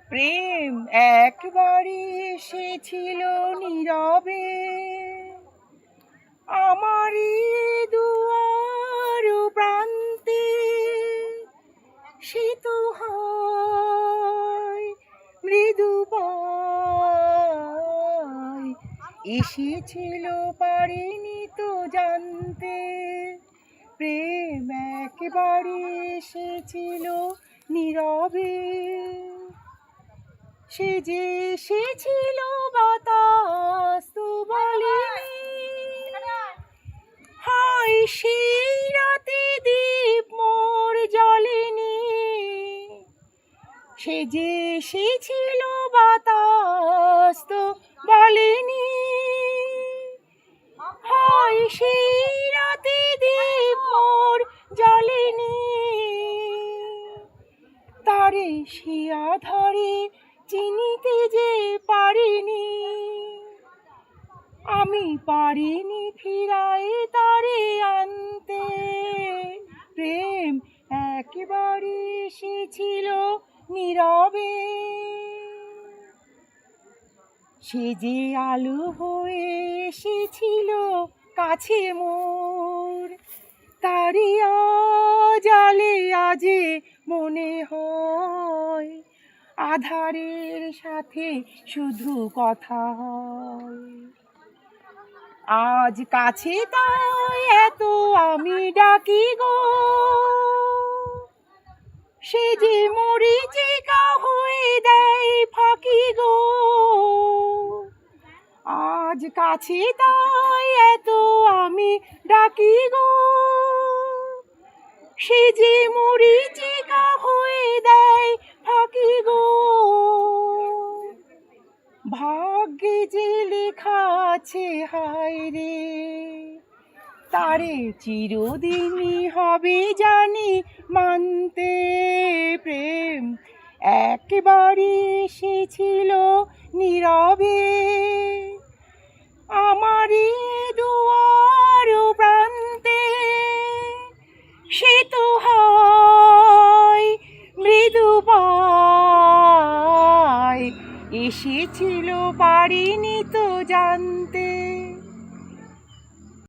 প্রেম একবারে এসেছিল নীরবে, আমারই দুয়ার প্রান্তে। সে তো হয় মৃদু পায়, এসেছিল পারিনি তো জানতে। প্রেম একবারে এসেছিল নীরবে, সে যে এসেছিল বাতাস তো বলেনি। হায় সেই রাতে দীপ মোর জ্বলেনি, সে যে এসেছিল বাতাস তো বলেনি। হায় সেই রাতে দীপ মোর জ্বলেনি, তারে সে আধারে চিনিতে যে পারিনি। আমি পারিনি ফিরাই তারে আনতে। প্রেম একেবারে এসেছিল নীরবে, সে যে আলো হয়ে এসেছিল কাছে মোর। তারি জালে আজে মনে হয়, আধারের সাথে শুধু কথা হয়। আজ কাছে তাই এত আমি ডাকি গো, সে যে মরিচিকা হয়ে দেয় ফাঁকি গো। আজ কাছে তাই এত আমি ডাকি গো, সে যে মরিচিকা হয়ে দেয় ফাঁকি গো। ভাগ্যে যে লেখা আছে হায় রে, তারে চিরদিনই হবে জানি মানতে। প্রেম একেবারে এসেছিল নীরবে, আমারই দুয়ার প্রান্তে। সে তো হয় মৃদু পায়, এসেছিল পারিনি